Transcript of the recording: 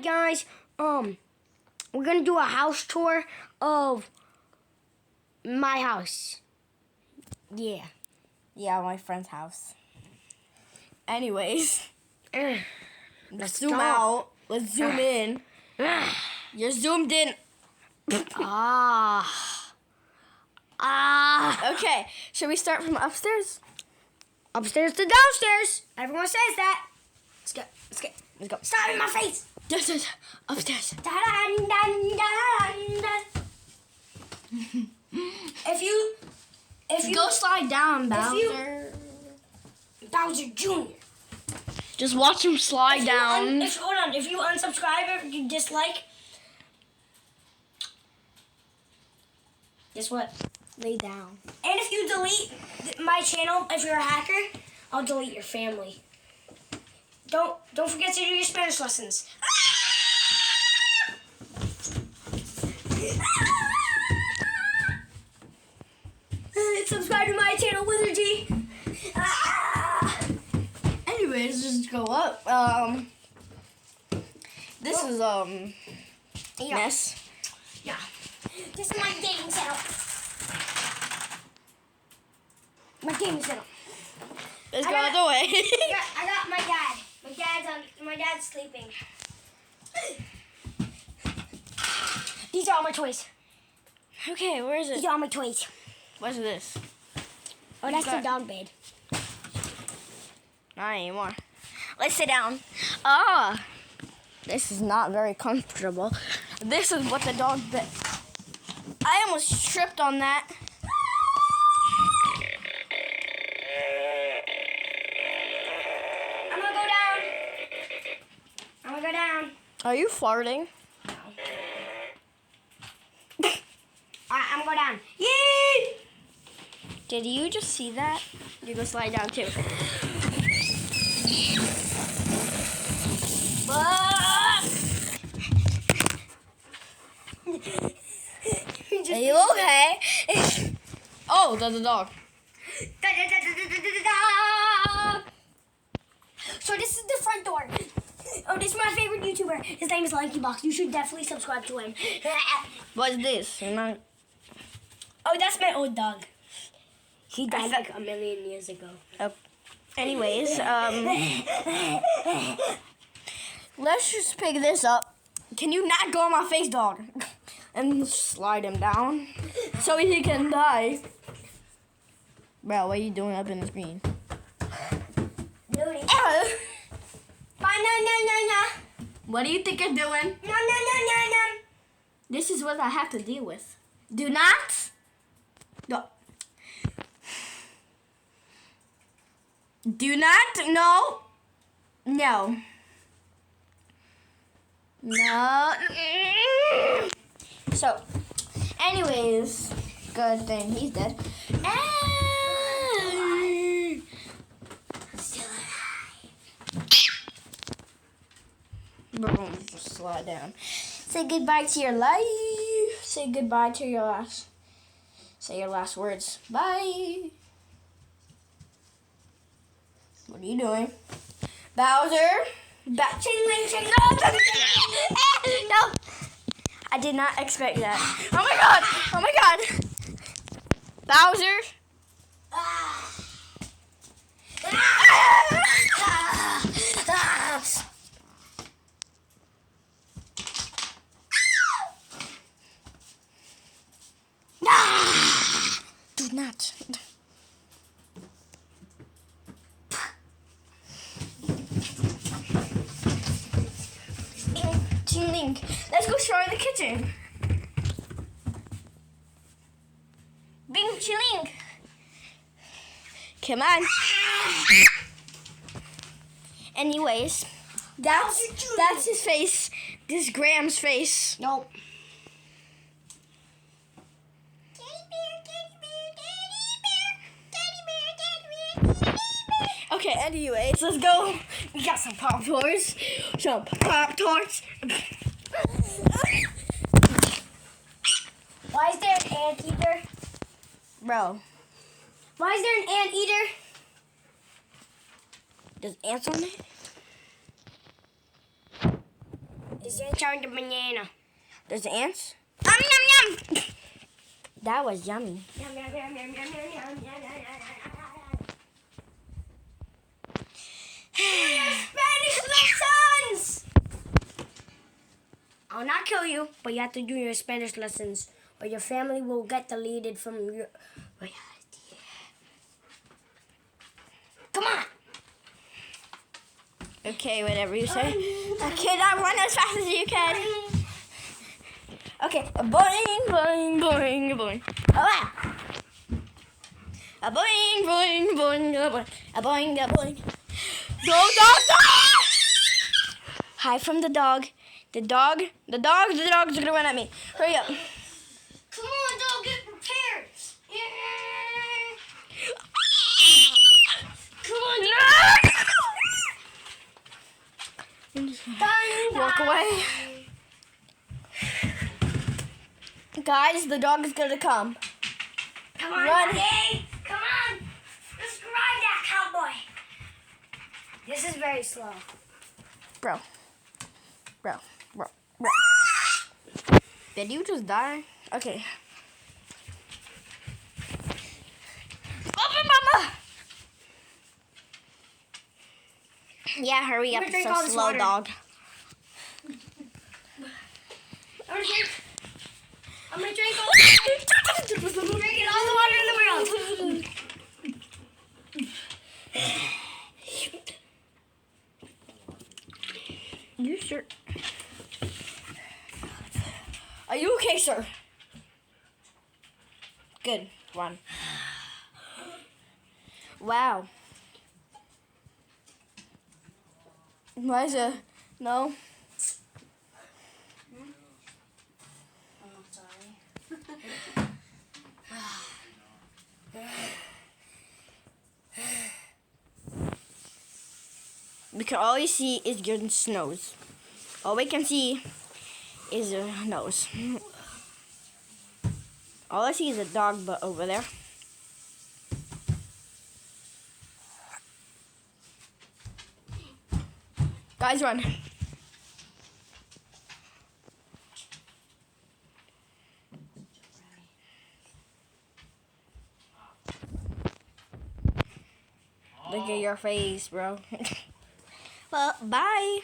guys. We're gonna do a house tour of my house. Yeah. Yeah, my friend's house. Anyways, let's zoom go. out. Let's zoom in. You're zoomed in. Okay, should we start from upstairs? Upstairs to downstairs. Everyone says that. Let's go. Let's go. Let's go. Stop in my face. Just upstairs. If you Go slide down, Bowser. Bowser Jr. Just watch him slide down. Hold on. If you unsubscribe or you dislike, guess what? Lay down. And if you delete my channel, if you're a hacker, I'll delete your family. Don't forget to do your Spanish lessons. Subscribe to my channel, Wizard G. Anyways, just go up. This is mess. Yeah. This is my gaming setup. My gaming setup. Let's go the way. I got my dad. My dad's sleeping. These are all my toys. Okay, where is These it? are all my toys. What's this? Oh, that's the dog bed. Not anymore. Let's sit down. This is not very comfortable. This is what the dog bed. I almost tripped on that. I'm gonna go down. Are you farting? Alright, I'm gonna go down. Yee! Did you just see that? You go slide down too. Are you okay? Oh, there's a dog. So this is the front door. Oh, this is my favorite YouTuber. His name is LankyBox. You should definitely subscribe to him. What's this? Oh, that's my old dog. He died like a million years ago. Anyways, let's just pick this up. Can you not go on my face, dog? And slide him down so he can die. Bro, what are you doing up in the screen? No. What do you think you're doing? No. This is what I have to deal with. Do not. No. Do not. No. No. No. So, anyways, good thing he's dead. Still alive. Boom, just slide down. Say goodbye to your life. Say goodbye to your last. Say your last words. Bye. What are you doing? Bowser. Ching-ling, ching. No. I did not expect that. Oh my god. Oh my god. Bowser. Do not. Ching-ling. Let's go show her the kitchen. Bing chilling. Come on. Anyways, that's his face. This Graham's face. Nope. Okay, anyways, let's go. We got some Pop-Tarts. Some Pop-Tarts. Why is there an anteater? Bro, Why is there an anteater? there's ants on it? There's ants on the banana. There's ants. Yum, yum. That was yummy. Yum, yum, yum, yum, yum, yum, yum, yum, yum. Spanish lessons! I'll not kill you, but you have to do your Spanish lessons, or your family will get deleted from your reality. Come on! Okay, whatever you say. Okay, now run as fast as you can. Okay, a boing, boing, boing, boing. Oh, wow. A boing, boing, boing, a boing, a boing, a boing. Dog, dog, dog! Hide from the dog. The dog's gonna run at me. Hurry up. Come on, dog, get prepared. Come on, Walk away. Guys, the dog is gonna come. Come on, Run. Daddy. Come on. Let's ride that cowboy. This is very slow. Bro. Did you just die? Okay. Open, mama! Yeah, hurry up. I'm gonna drink It's all so this slow, water. dog. I'm gonna drink all the water. Drinking all the water in the world. You sure? Are you okay, sir? Good. Run. Wow. Liza, no. I'm sorry. We can always see is your nose. All we can see is your nose. All I see is a dog butt over there. Guys, run. Look at your face, bro. Well, bye.